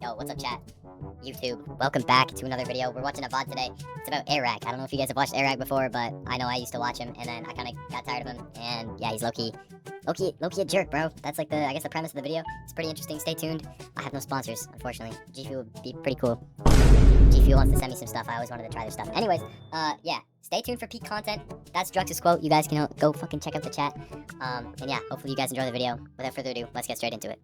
Yo, what's up, chat? YouTube, welcome back to another video. We're watching a VOD today. It's about Airrack. I don't know if you guys have watched Airrack before, but I know I used to watch him, and then I kind of got tired of him. And yeah, he's low-key a jerk, bro. That's like I guess the premise of the video. It's pretty interesting. Stay tuned. I have no sponsors, unfortunately. G Fuel would be pretty cool. G Fuel wants to send me some stuff. I always wanted to try their stuff. Anyways, yeah, stay tuned for peak content. That's Drux's quote. You guys can go fucking check out the chat. And yeah, hopefully you guys enjoy the video. Without further ado, let's get straight into it.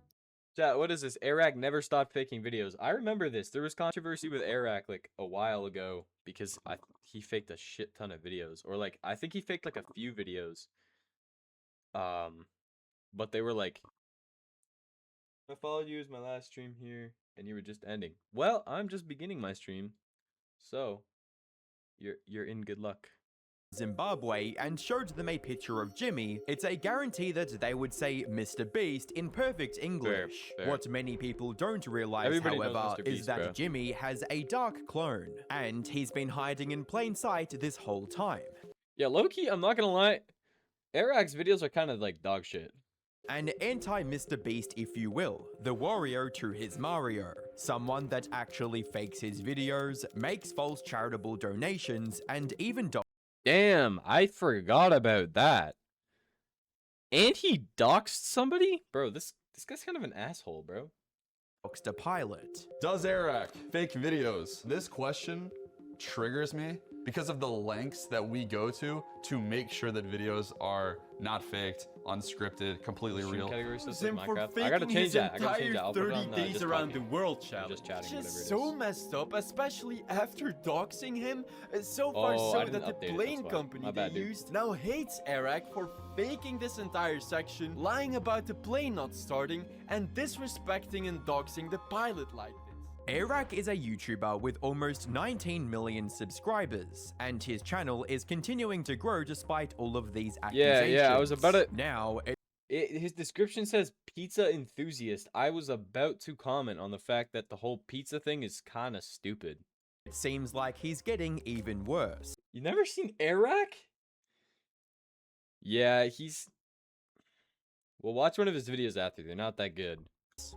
Chat, what is this? Airrack never stopped faking videos. I remember this. There was controversy with Airrack like a while ago because he faked a shit ton of videos, or like I think he faked like a few videos. But they were like, I followed you as my last stream here, and you were just ending. Well, I'm just beginning my stream, so you're in good luck. Zimbabwe and showed them a picture of Jimmy, it's a guarantee that they would say Mr. Beast in perfect English. Fair. What many people don't realize, Everybody however, knows Mr. Beast, is that bro. Jimmy has a dark clone, and he's been hiding in plain sight this whole time. Yeah, low-key, I'm not gonna lie, Airrack's videos are kind of like dog shit. An anti-Mr. Beast, if you will, the Wario to his Mario. Someone that actually fakes his videos, makes false charitable donations, and even Damn, I forgot about that. And he doxed somebody? Bro, this guy's kind of an asshole, bro. doxed a pilot. Does Airrack fake videos? This question triggers me because of the lengths that we go to make sure that videos are not faked, unscripted, completely real. Him for I faking gotta change his that. entire I'll put it 30 on, days just around talking. the world challenge. Just chatting, It's just whatever it so is. messed up, especially after doxing him. So far Oh, I so didn't that the update it, plane that's why. company My they bad, dude. used now hates Airrack for faking this entire section, lying about the plane not starting, and disrespecting and doxing the pilot like this. Airrack is a YouTuber with almost 19 million subscribers, and his channel is continuing to grow despite all of these accusations. Yeah, I was about to... Now, His description says pizza enthusiast. I was about to comment on the fact that the whole pizza thing is kind of stupid. it seems like he's getting even worse. You never seen Airrack? Yeah, he's... Well, watch one of his videos after. They're not that good.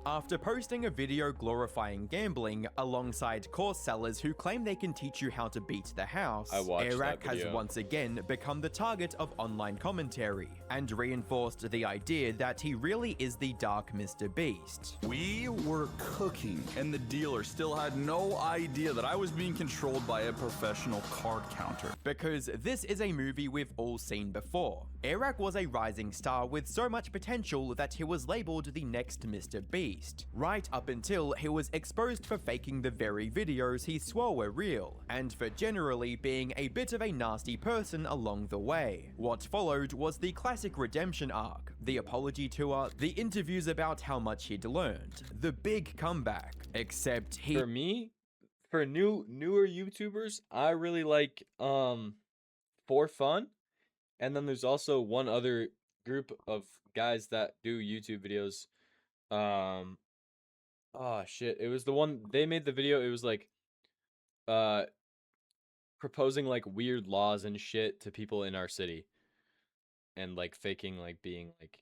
After posting a video glorifying gambling alongside course sellers who claim they can teach you how to beat the house, I watched Airrack that has video. once again become the target of online commentary and reinforced the idea that he really is the dark Mr. Beast. We were cooking, and the dealer still had no idea that I was being controlled by a professional card counter. Because this is a movie we've all seen before. Airrack was a rising star with so much potential that he was labeled the next Mr. Beast, right up until he was exposed for faking the very videos he swore were real, and for generally being a bit of a nasty person along the way. What followed was the classic redemption arc, the apology tour, the interviews about how much he'd learned, the big comeback, except he... For me, for newer YouTubers, I really like For Fun, and then there's also one other group of guys that do YouTube videos. Oh shit, it was the one they made the video. It was like proposing like weird laws and shit to people in our city, and like faking like being like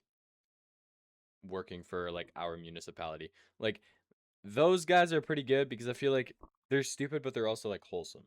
working for like our municipality. Like those guys are pretty good because I feel like they're stupid but they're also like wholesome.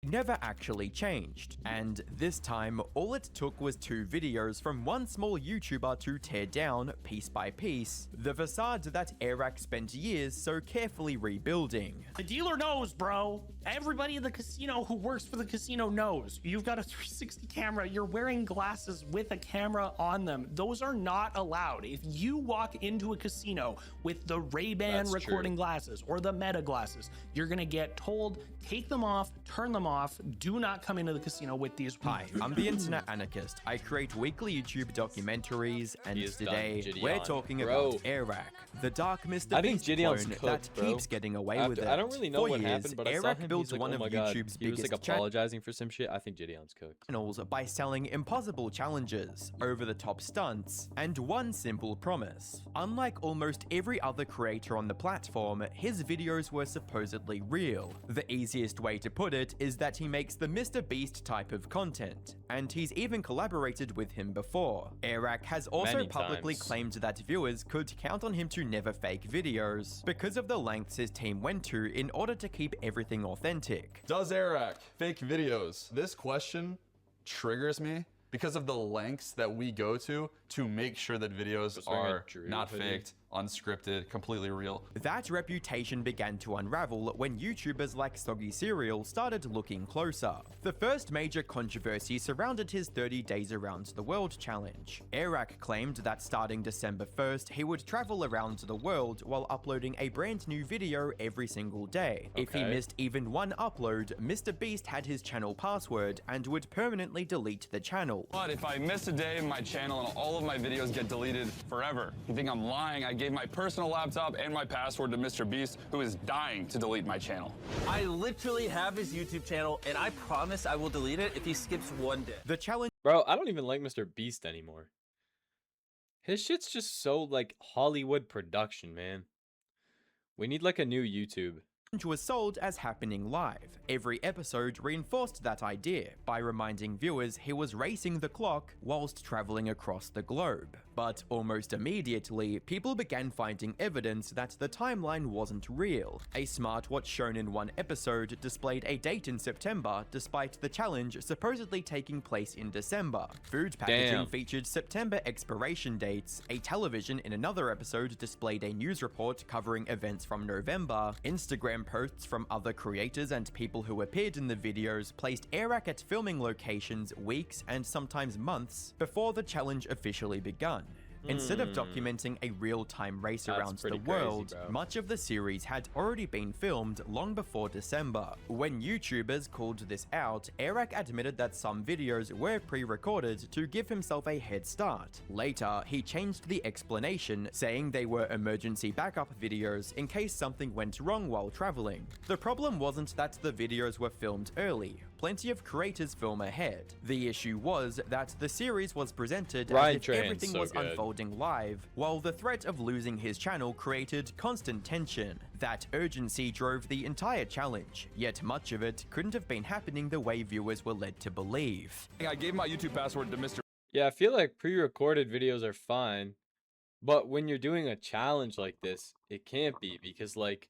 never actually changed, and this time all it took was 2 videos from one small YouTuber to tear down, piece by piece, the facade that Airrack spent years so carefully rebuilding. The dealer knows, bro. Everybody in the casino who works for the casino knows. You've got a 360 camera. You're wearing glasses with a camera on them. Those are not allowed. If you walk into a casino with the Ray-Ban That's recording true. glasses or the Meta glasses, you're gonna get told, take them off, turn them off. Do not come into the casino with these. Hi, I'm the Internet Anarchist. I create weekly YouTube documentaries, and He is done, today Gideon. we're talking Bro. about Airrack, the dark Mr. I think Beast Gideon's clone cooked, that bro. keeps getting away After, with it. I don't really know For what years, happened, but I saw Airrack him. built He's like, one oh of my God. YouTube's He was like biggest apologizing for some shit. I think Gideon's cooked. channels by selling impossible challenges, over-the-top stunts, and one simple promise. Unlike almost every other creator on the platform, his videos were supposedly real. The easiest way to put it is is that he makes the Mr. Beast type of content, and he's even collaborated with him before. Airrack has also Many publicly times. claimed that viewers could count on him to never fake videos, because of the lengths his team went to in order to keep everything authentic. Does Airrack fake videos? This question triggers me because of the lengths that we go to make sure that videos Just wearing a are Drew not hoodie. faked, unscripted, completely real. That reputation began to unravel when YouTubers like Soggy Cereal started looking closer. The first major controversy surrounded his 30 Days Around the World challenge. Airrack claimed that starting December 1st, he would travel around the world while uploading a brand new video every single day. If he Okay. missed even one upload, Mr. Beast had his channel password and would permanently delete the channel. But if I miss a day, my channel and all of my videos get deleted forever. You think I'm lying? I gave my personal laptop and my password to Mr. Beast, who is dying to delete my channel. I literally have his YouTube channel, and I promise I will delete it if he skips one day. The challenge Bro, I don't even like Mr. Beast anymore. His shit's just so like Hollywood production, man. We need like a new YouTube. was sold as happening live. Every episode reinforced that idea by reminding viewers he was racing the clock whilst traveling across the globe. But almost immediately, people began finding evidence that the timeline wasn't real. A smartwatch shown in one episode displayed a date in September, despite the challenge supposedly taking place in December. Food packaging Damn. featured September expiration dates. A television in another episode displayed a news report covering events from November. Instagram posts from other creators and people who appeared in the videos placed Airrack at filming locations weeks and sometimes months before the challenge officially begun. Instead of documenting a real-time race That's around the pretty crazy, world, bro. much of the series had already been filmed long before December. When YouTubers called this out, Airrack admitted that some videos were pre-recorded to give himself a head start. Later, he changed the explanation, saying they were emergency backup videos in case something went wrong while traveling. The problem wasn't that the videos were filmed early. Plenty of creators film ahead. The issue was that the series was presented Ryan as if Tran's everything so was good. unfolding live, while the threat of losing his channel created constant tension. That urgency drove the entire challenge, yet much of it couldn't have been happening the way viewers were led to believe. I gave my YouTube password to Mr. Yeah, I feel like pre-recorded videos are fine, but when you're doing a challenge like this, it can't be because like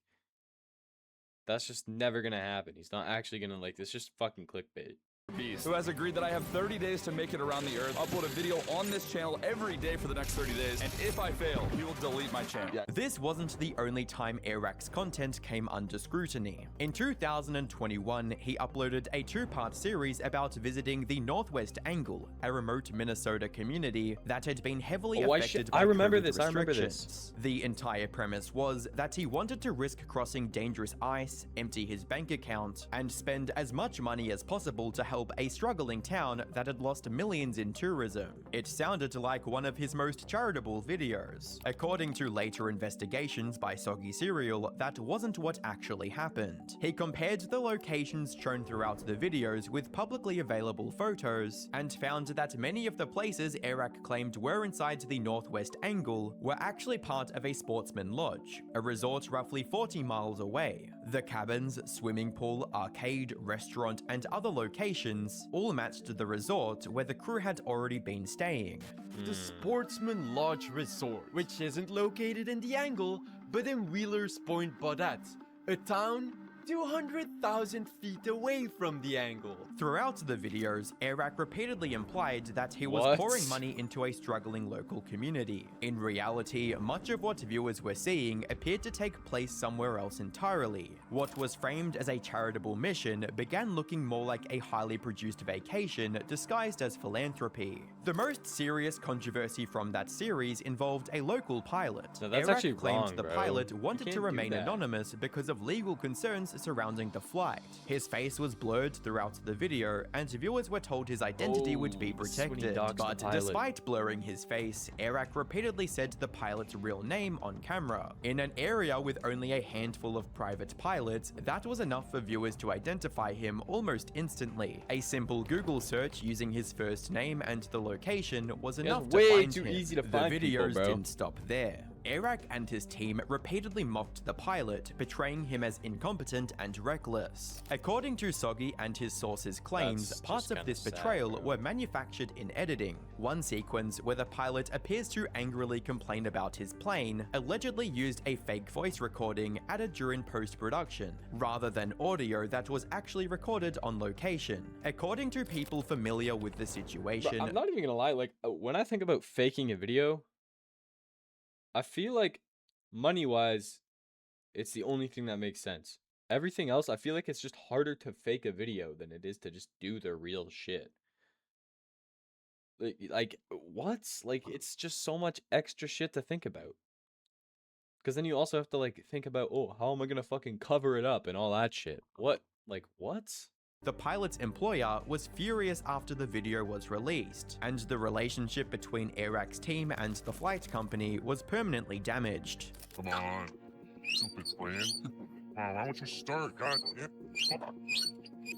that's just never gonna happen. He's not actually gonna like this. Just fucking clickbait. Beast, who has agreed that I have 30 days to make it around the earth, upload a video on this channel every day for the next 30 days, and if I fail, he will delete my channel. Yeah. This wasn't the only time Airrack's content came under scrutiny. In 2021, he uploaded a two-part series about visiting the Northwest Angle, a remote Minnesota community that had been heavily Oh, affected by I remember COVID this, I remember this. restrictions. The entire premise was that he wanted to risk crossing dangerous ice, empty his bank account, and spend as much money as possible to help a struggling town that had lost millions in tourism. It sounded like one of his most charitable videos. According to later investigations by Soggy Cereal, that wasn't what actually happened. He compared the locations shown throughout the videos with publicly available photos, and found that many of the places Airrack claimed were inside the Northwest Angle were actually part of a sportsman lodge, a resort roughly 40 miles away. The cabins, swimming pool, arcade, restaurant, and other locations all matched the resort where the crew had already been staying. The Sportsman Lodge Resort, which isn't located in the Angle, but in Wheeler's Point, Baudette, a town 200,000 feet away from the Angle. Throughout the videos, Airrack repeatedly implied that he was What? pouring money into a struggling local community. In reality, much of what viewers were seeing appeared to take place somewhere else entirely. What was framed as a charitable mission began looking more like a highly produced vacation disguised as philanthropy. The most serious controversy from that series involved a local pilot. No, that's Airrack actually claimed wrong, the bro. pilot You wanted can't to do remain that. anonymous because of legal concerns surrounding the flight. His face was blurred throughout the video, and viewers were told his identity would be Oh, this is when he protected. doxed the But pilot. despite blurring his face, Airrack repeatedly said the pilot's real name on camera. In an area with only a handful of private pilots, that was enough for viewers to identify him almost instantly. A simple Google search using his first name and the location was enough to way find too him. easy to The find people, videos bro. didn't stop there. Airrack and his team repeatedly mocked the pilot, portraying him as incompetent and reckless. According to Soggy and his sources' claims, That's parts just of kinda this sad, betrayal bro. were manufactured in editing. One sequence where the pilot appears to angrily complain about his plane allegedly used a fake voice recording added during post-production, rather than audio that was actually recorded on location. According to people familiar with the Bro, situation, I'm not even gonna lie. Like when I think about faking a video, I feel like money-wise, it's the only thing that makes sense. Everything else, I feel like it's just harder to fake a video than it is to just do the real shit. Like what? Like it's just so much extra shit to think about. Because then you also have to like think about, oh, how am I gonna fucking cover it up and all that shit? What? Like what? the pilot's employer was furious after the video was released, and the relationship between Airrack's team and the flight company was permanently damaged. Come on, stupid plan. Why don't you start? God damn. Come on.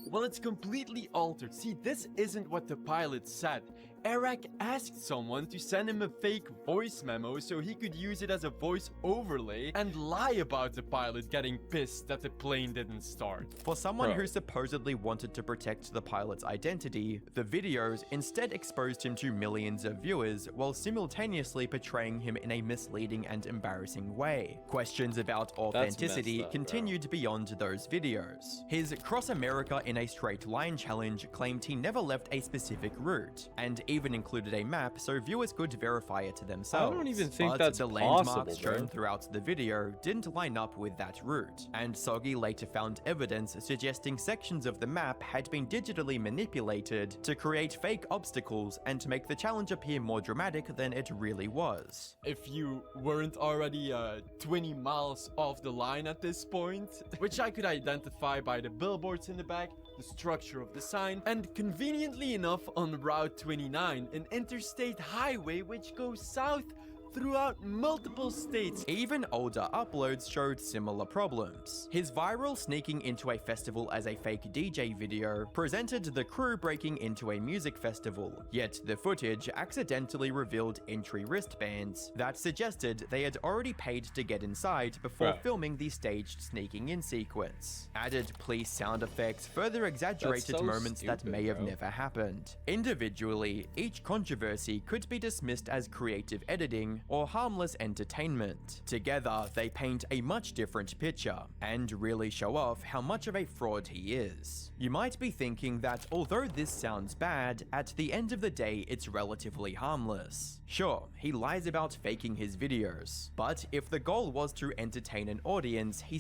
Well, it's completely altered. See, this isn't what the pilot said. Airrack asked someone to send him a fake voice memo so he could use it as a voice overlay and lie about the pilot getting pissed that the plane didn't start. For someone Bro. who supposedly wanted to protect the pilot's identity, the videos instead exposed him to millions of viewers while simultaneously portraying him in a misleading and embarrassing way. Questions about authenticity messed up, bro. continued beyond those videos. His Cross America in a Straight Line challenge claimed he never left a specific route, and even included a map so viewers could verify it themselves. I don't even think but that's the landmarks possible, bro. shown throughout the video didn't line up with that route, and Soggy later found evidence suggesting sections of the map had been digitally manipulated to create fake obstacles and to make the challenge appear more dramatic than it really was. If you weren't already 20 miles off the line at this point, which I could identify by the billboards in the back, the structure of the sign, and conveniently enough on Route 29, an interstate highway which goes south throughout multiple states. Even older uploads showed similar problems. His viral sneaking into a festival as a fake DJ video presented the crew breaking into a music festival, yet the footage accidentally revealed entry wristbands that suggested they had already paid to get inside before Bruh. filming the staged sneaking in sequence. Added police sound effects further exaggerated so moments that stupid, may have bro. never happened. Individually, each controversy could be dismissed as creative editing or harmless entertainment. Together, they paint a much different picture and really show off how much of a fraud he is. You might be thinking that although this sounds bad, at the end of the day it's relatively harmless. Sure, he lies about faking his videos, but if the goal was to entertain an audience, he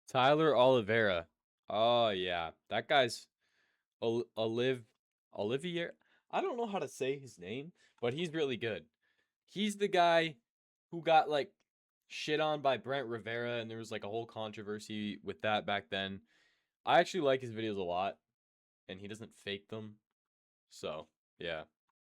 Tyler Oliveira. Oh yeah, that guy's Olivier. I don't know how to say his name, but he's really good. He's the guy who got like shit on by Brent Rivera, and there was like a whole controversy with that back then. I actually like his videos a lot, and he doesn't fake them. So, yeah.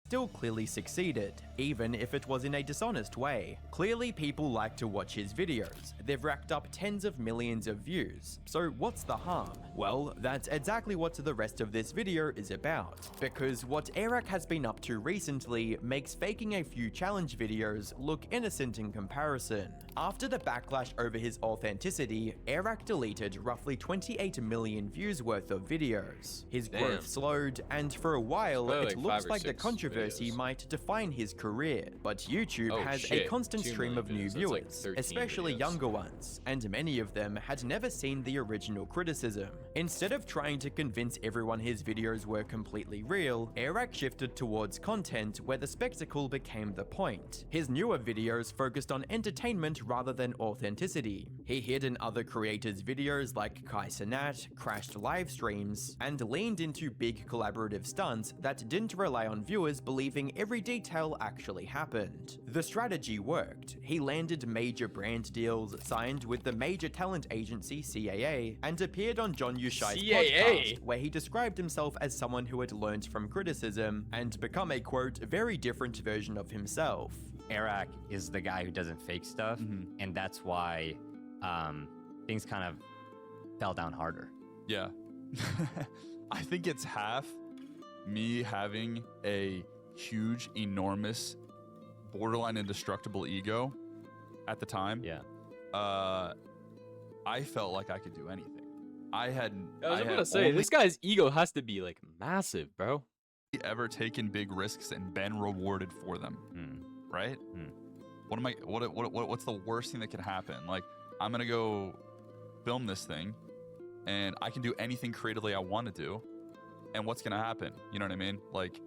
still clearly succeeded, even if it was in a dishonest way. Clearly people like to watch his videos. They've racked up tens of millions of views. So what's the harm? Well, that's exactly what the rest of this video is about. Because what Airrack has been up to recently makes faking a few challenge videos look innocent in comparison. After the backlash over his authenticity, Airrack deleted roughly 28 million views worth of videos. His Damn. growth slowed, and for a while, Probably it like looks 5 or like the 6 controversy videos. might define his career. But YouTube Oh, has a shit. constant 2 stream of million new views. That's like viewers, 13 especially videos. younger ones, and many of them had never seen the original criticism. Instead of trying to convince everyone his videos were completely real, Airrack shifted towards content where the spectacle became the point. His newer videos focused on entertainment rather than authenticity. He hid in other creators' videos like Kai Cenat, crashed live streams, and leaned into big collaborative stunts that didn't rely on viewers believing every detail actually happened. The strategy worked. He landed major brand deals, signed with the major talent agency CAA, and appeared on John Yushai's CAA? podcast, where he described himself as someone who had learned from criticism and become a, quote, very different version of himself. Airrack is the guy who doesn't fake stuff, and that's why things kind of fell down harder. Yeah. I think it's half me having a huge, enormous, borderline indestructible ego, at the time. Yeah. I felt like I could do anything. I I was had gonna say, only this guy's ego has to be like massive, bro. ever taken big risks and been rewarded for them. Right? What's the worst thing that could happen? Like, I'm gonna go film this thing, and I can do anything creatively I want to do. And what's gonna happen? You know what I mean? Like,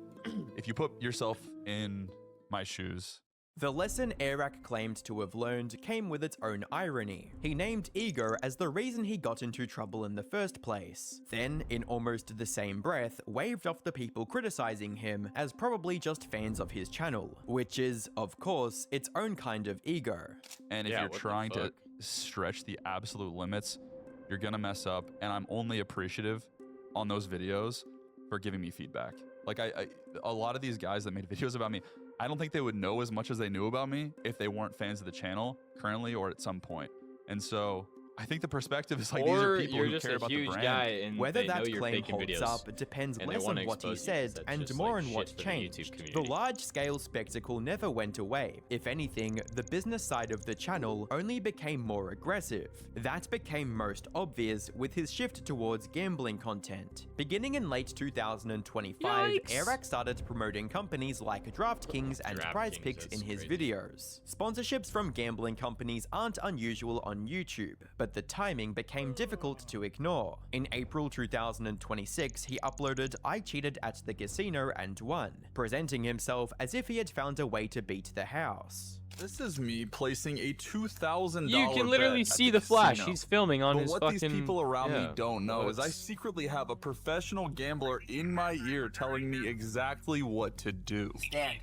if you put yourself in my shoes. The lesson Airrack claimed to have learned came with its own irony. He named ego as the reason he got into trouble in the first place. Then, in almost the same breath, waved off the people criticizing him as probably just fans of his channel, which is, of course, its own kind of ego. And if Yeah, you're what the trying to fuck? stretch the absolute limits, you're gonna mess up. And I'm only appreciative on those videos for giving me feedback. Like, a lot of these guys that made videos about me, I don't think they would know as much as they knew about me if they weren't fans of the channel currently or at some point. And so I think the perspective is like, these are Or people you're who just care a about the huge brand. guy and Whether they know that you're claim faking holds videos. up depends and they less wanna on what he expose you 'cause said that's and just, more like, on what shit for the changed. YouTube The community. large-scale spectacle never went away. If anything, the business side of the channel only became more aggressive. That became most obvious with his shift towards gambling content. Beginning in late 2025, Yikes. Airrack started promoting companies like DraftKings and Prize DraftKings, Picks in that's his crazy. videos. Sponsorships from gambling companies aren't unusual on YouTube, but the timing became difficult to ignore. In April 2026, he uploaded "I cheated at the casino and won," presenting himself as if he had found a way to beat the house. This is me placing a $2,000 You can literally see the flash. He's filming on But his what fucking. these people around me yeah. don't know is I What's- secretly have a professional gambler in my ear telling me exactly what to do. Stand.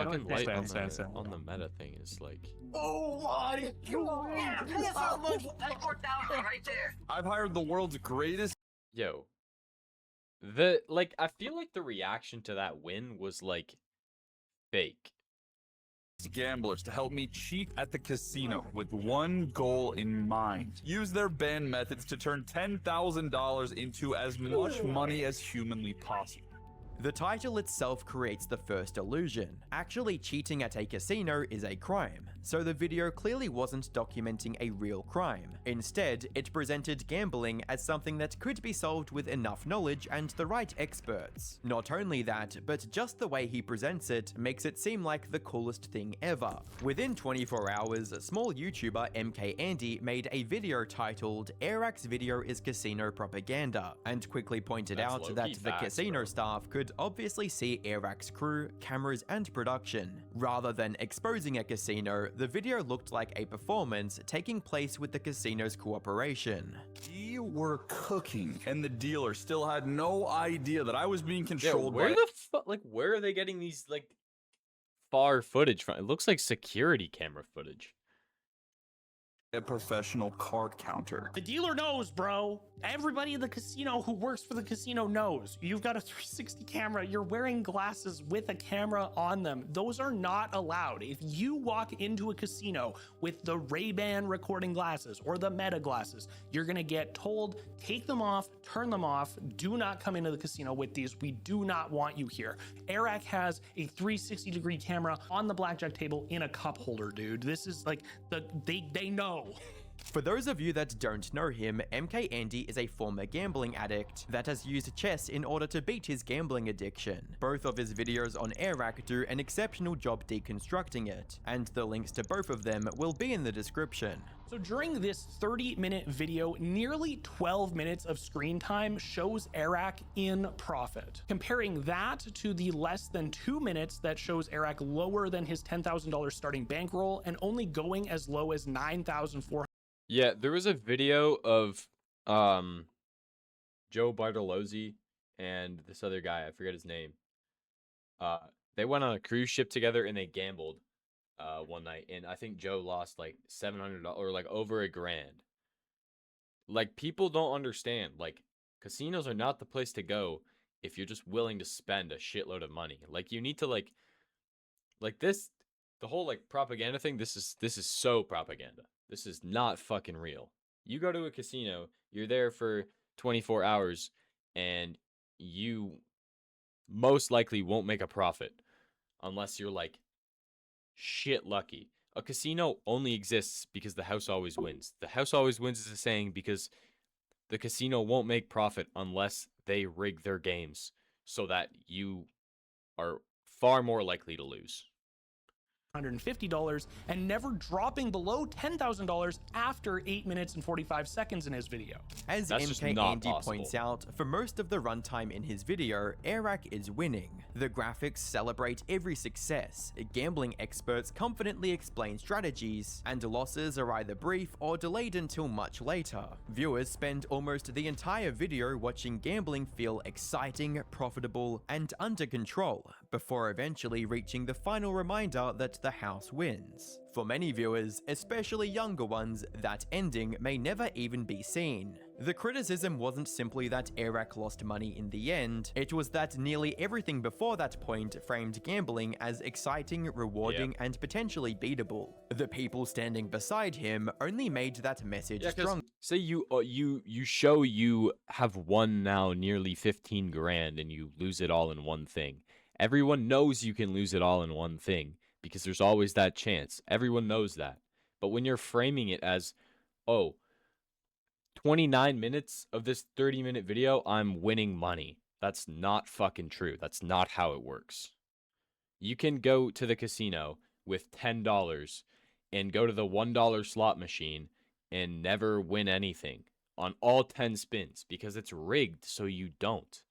fucking light on, stand. on the meta thing is like. Oh my god! Right there. I've hired the world's greatest Yo. I feel like the reaction to that win was like fake. gamblers to help me cheat at the casino with one goal in mind. Use their ban methods to turn $10,000 into as much money as humanly possible. The title itself creates the first illusion. Actually cheating at a casino is a crime, so the video clearly wasn't documenting a real crime. Instead, it presented gambling as something that could be solved with enough knowledge and the right experts. Not only that, but just the way he presents it makes it seem like the coolest thing ever. Within 24 hours, small YouTuber MK Andy made a video titled "Airrack's video is casino propaganda," and quickly pointed That's out low-key that the facts, casino bro. staff could obviously see Airrack's crew, cameras, and production. Rather than exposing a casino, the video looked like a performance taking place with the casino's cooperation. We were cooking, and the dealer still had no idea that I was being Yeah, controlled where by the fuck? Like, where are they getting these like far footage from? It looks like security camera footage. a professional card counter. The dealer knows, bro. Everybody in the casino who works for the casino knows. You've got a 360 camera. You're wearing glasses with a camera on them. Those are not allowed. If you walk into a casino with the Ray-Ban recording glasses or the Meta glasses, you're gonna get told, take them off, turn them off. Do not come into the casino with these. We do not want you here. Airrack has a 360-degree camera on the blackjack table in a cup holder, dude. This is like, they know. For those of you that don't know him, MK Andy is a former gambling addict that has used chess in order to beat his gambling addiction. Both of his videos on Airrack do an exceptional job deconstructing it, and the links to both of them will be in the description. So during this 30-minute video, nearly 12 minutes of screen time shows Airrack in profit. Comparing that to the less than 2 minutes that shows Airrack lower than his $10,000 starting bankroll and only going as low as $9,400. Yeah, there was a video of Joe Bartolozzi and this other guy, I forget his name. They went on a cruise ship together and they gambled one night, and I think Joe lost like $700 or like over $1,000. Like, people don't understand, like, casinos are not the place to go if you're just willing to spend a shitload of money. Like, you need to like this, the whole like propaganda thing, this is so propaganda. This is not fucking real. You go to a casino, you're there for 24 hours, and you most likely won't make a profit unless you're like shit lucky. A casino only exists because the house always wins. The house always wins is a saying because the casino won't make profit unless they rig their games so that you are far more likely to lose. $150 and never dropping below $10,000 after 8 minutes and 45 seconds in his video. As That's just MK not Andy possible. points out, for most of the runtime in his video, Airrack is winning. The graphics celebrate every success, gambling experts confidently explain strategies, and losses are either brief or delayed until much later. Viewers spend almost the entire video watching gambling feel exciting, profitable, and under control, before eventually reaching the final reminder that the house wins. For many viewers, especially younger ones, that ending may never even be seen. The criticism wasn't simply that Airrack lost money in the end, it was that nearly everything before that point framed gambling as exciting, rewarding, and potentially beatable. The people standing beside him only made that message stronger. Say you show you have won now nearly 15 grand and you lose it all in one thing. Everyone knows you can lose it all in one thing because there's always that chance. Everyone knows that. But when you're framing it as, oh, 29 minutes of this 30-minute video, I'm winning money. That's not fucking true. That's not how it works. You can go to the casino with $10 and go to the $1 slot machine and never win anything on all 10 spins because it's rigged so you don't.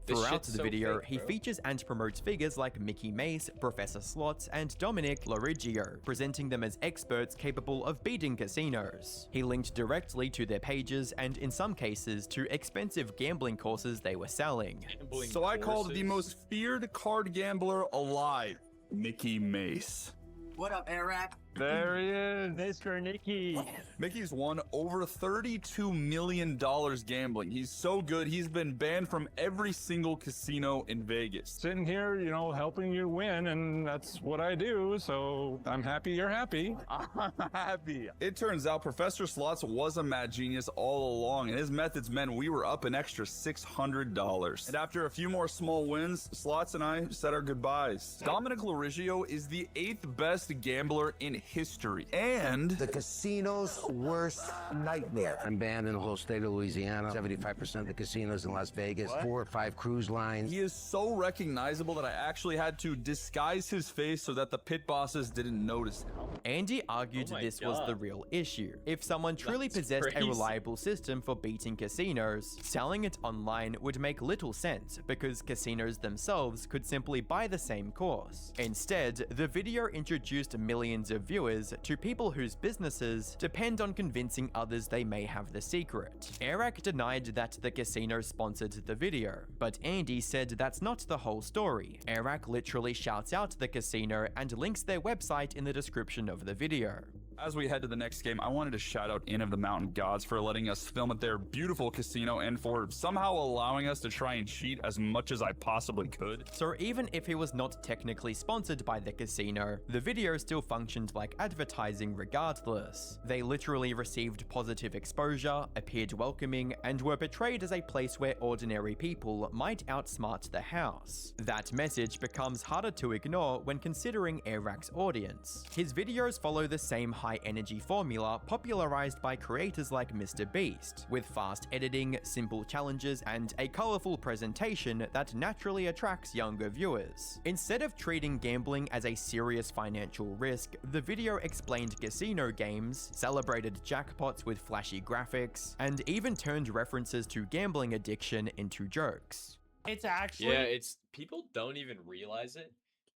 Throughout the so video, fake, he bro. features and promotes figures like Mickey Mace, Professor Slots, and Dominic Lorigio, presenting them as experts capable of beating casinos. He linked directly to their pages and, in some cases, to expensive gambling courses they were selling. So I called the most feared card gambler alive, Mickey Mace. What up, Airrack? There he is. Mr. Nicky. Mickey's won over $32 million gambling. He's so good, he's been banned from every single casino in Vegas. Sitting here, you know, helping you win, and that's what I do, so I'm happy you're happy. I'm happy. It turns out Professor Slots was a mad genius all along, and his methods meant we were up an extra $600. And after a few more small wins, Slots and I said our goodbyes. Dominic Lorigio is the 8th best gambler in history, and The casino's worst nightmare. I'm banned in the whole state of Louisiana. 75% of the casinos in Las Vegas. 4 or 5 cruise lines. he is so recognizable that I actually had to disguise his face so that the pit bosses didn't notice him. Andy argued Oh my this was the God. real issue. If someone truly That's possessed a crazy. reliable system for beating casinos, selling it online would make little sense because casinos themselves could simply buy the same course. Instead, the video introduced millions of viewers to people whose businesses depend on convincing others they may have the secret. Airrack denied that the casino sponsored the video, but Andy said that's not the whole story. Airrack literally shouts out the casino and links their website in the description of the video. As we head to the next game, I wanted to shout out Inn of the Mountain Gods for letting us film at their beautiful casino and for somehow allowing us to try and cheat as much as I possibly could. So even if he was not technically sponsored by the casino, the video still functioned like advertising regardless. They literally received positive exposure, appeared welcoming, and were portrayed as a place where ordinary people might outsmart the house. That message becomes harder to ignore when considering Airrack's audience. His videos follow the same high energy formula popularized by creators like Mr. Beast, with fast editing, simple challenges, and a colorful presentation that naturally attracts younger viewers. Instead of treating gambling as a serious financial risk, the video explained casino games, celebrated jackpots with flashy graphics, and even turned references to gambling addiction into jokes. It's actually Yeah, it's people don't even realize it,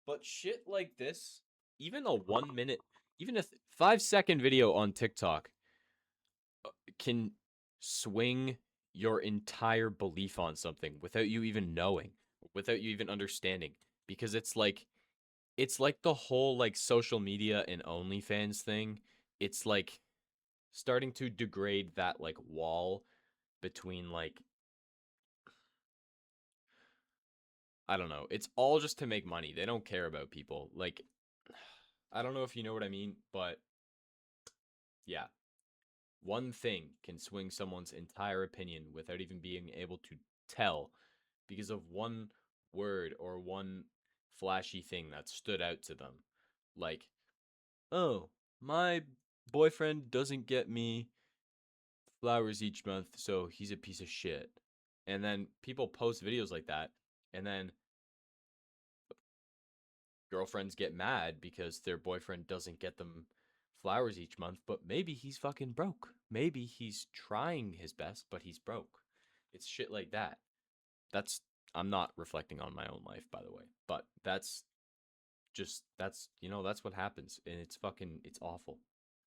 but shit like this, even a 1 minute, even a 5-second video on TikTok can swing your entire belief on something without you even knowing, without you even understanding, because it's like the whole like social media and OnlyFans thing. It's like starting to degrade that like wall between like, I don't know. It's all just to make money. They don't care about people. Like, I don't know if you know what I mean, but yeah. One thing can swing someone's entire opinion without even being able to tell because of one word or one flashy thing that stood out to them. Like, oh, my boyfriend doesn't get me flowers each month, so he's a piece of shit. And then people post videos like that, and then girlfriends get mad because their boyfriend doesn't get them flowers each month, but maybe he's fucking broke. Maybe he's trying his best, but he's broke. It's shit like that. I'm not reflecting on my own life, by the way, but that's what happens, and it's awful.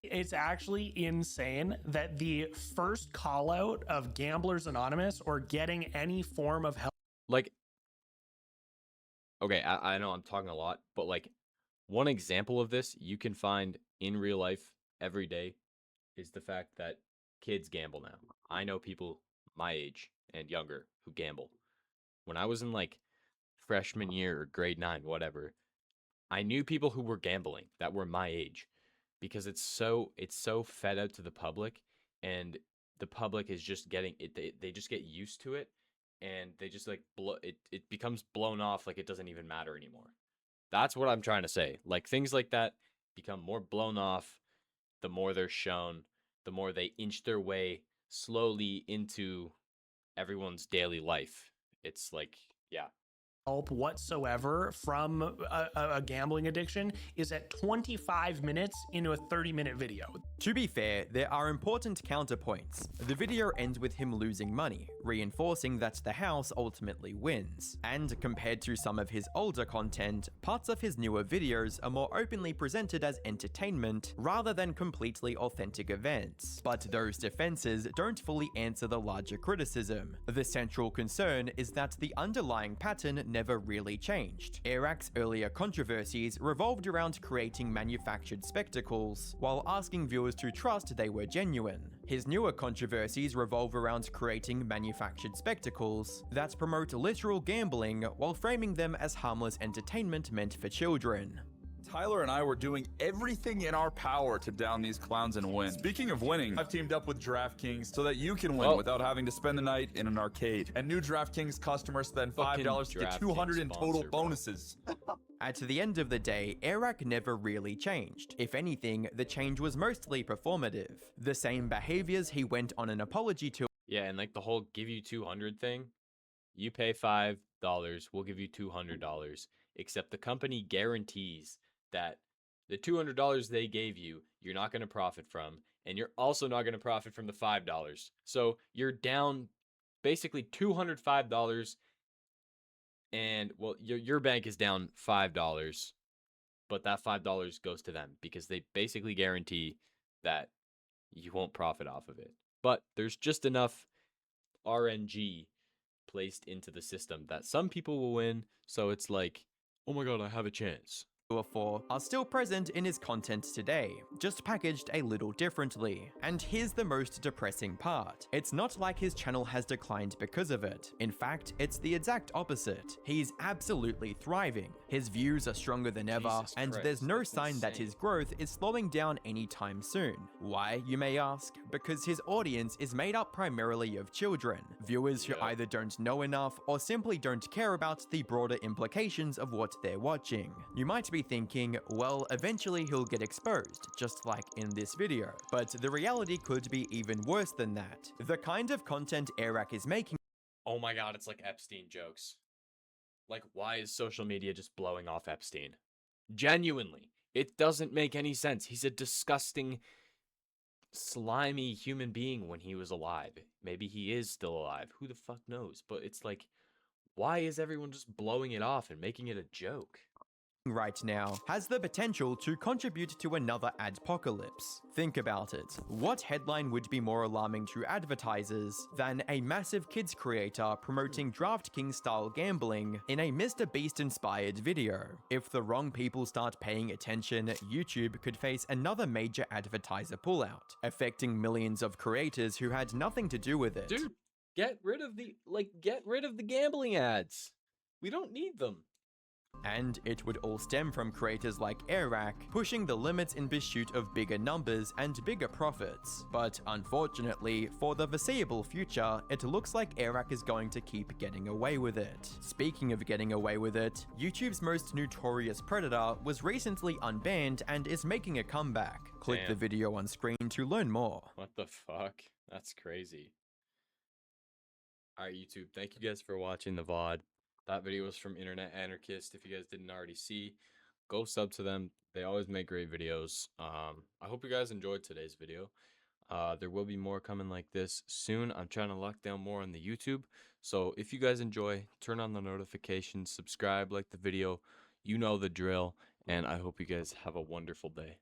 It's actually insane that the first call out of Gamblers Anonymous or getting any form of help. Like, okay, I know I'm talking a lot, but like one example of this you can find in real life every day is the fact that kids gamble now. I know people my age and younger who gamble. When I was in like freshman year or grade 9, whatever, I knew people who were gambling that were my age because it's so fed out to the public, and the public is just getting it. They just get used to it, and they just like it becomes blown off like it doesn't even matter anymore. That's what I'm trying to say. Like things like that become more blown off the more they're shown, the more they inch their way slowly into everyone's daily life. It's like, yeah. Help whatsoever from a gambling addiction is at 25 minutes into a 30-minute video. To be fair, there are important counterpoints. The video ends with him losing money, reinforcing that the house ultimately wins. And compared to some of his older content, parts of his newer videos are more openly presented as entertainment rather than completely authentic events. But those defenses don't fully answer the larger criticism. The central concern is that the underlying pattern never really changed. Airrack's earlier controversies revolved around creating manufactured spectacles, while asking viewers to trust they were genuine. His newer controversies revolve around creating manufactured spectacles that promote literal gambling while framing them as harmless entertainment meant for children. Tyler and I were doing everything in our power to down these clowns and win. Speaking of winning, I've teamed up with DraftKings so that you can win without having to spend the night in an arcade. And new DraftKings customers spend $5 to get $200 in total bonuses. At the end of the day, Airrack never really changed. If anything, the change was mostly performative. The same behaviors he went on an apology to. Yeah, and like the whole give you 200 thing, you pay $5, we'll give you $200, except the company guarantees that the $200 they gave you, you're not going to profit from, and you're also not going to profit from the $5. So you're down basically $205, and well, your bank is down $5, but that $5 goes to them because they basically guarantee that you won't profit off of it. But there's just enough RNG placed into the system that some people will win, so it's like, oh my god, I have a chance. Before are still present in his content today, just packaged a little differently. And here's the most depressing part. It's not like his channel has declined because of it. In fact, it's the exact opposite. He's absolutely thriving. His views are stronger than ever, and there's no sign that his growth is slowing down anytime soon. Why, you may ask? Because his audience is made up primarily of children, viewers who either don't know enough or simply don't care about the broader implications of what they're watching. You might be thinking, well, eventually he'll get exposed, just like in this video. But the reality could be even worse than that. The kind of content Airrack is making. Oh my god, it's like Epstein jokes. Like, why is social media just blowing off Epstein? Genuinely, it doesn't make any sense. He's a disgusting, slimy human being when he was alive. Maybe he is still alive. Who the fuck knows? But it's like, why is everyone just blowing it off and making it a joke? Right now has the potential to contribute to another adpocalypse. Think about it. What headline would be more alarming to advertisers than a massive kids creator promoting DraftKings style gambling in a Mr. Beast inspired video? If the wrong people start paying attention, YouTube could face another major advertiser pullout, affecting millions of creators who had nothing to do with it. Dude, get rid of the gambling ads. We don't need them. And it would all stem from creators like Airrack pushing the limits in pursuit of bigger numbers and bigger profits. But unfortunately, for the foreseeable future, it looks like Airrack is going to keep getting away with it. Speaking of getting away with it, YouTube's most notorious predator was recently unbanned and is making a comeback. Click the Damn. video on screen to learn more. What the fuck? That's crazy. Alright, YouTube, thank you guys for watching the VOD. That video was from Internet Anarchist. If you guys didn't already see, go sub to them. They always make great videos. I hope you guys enjoyed today's video. There will be more coming like this soon. I'm trying to lock down more on the YouTube. So if you guys enjoy, turn on the notifications, subscribe, like the video. You know the drill. And I hope you guys have a wonderful day.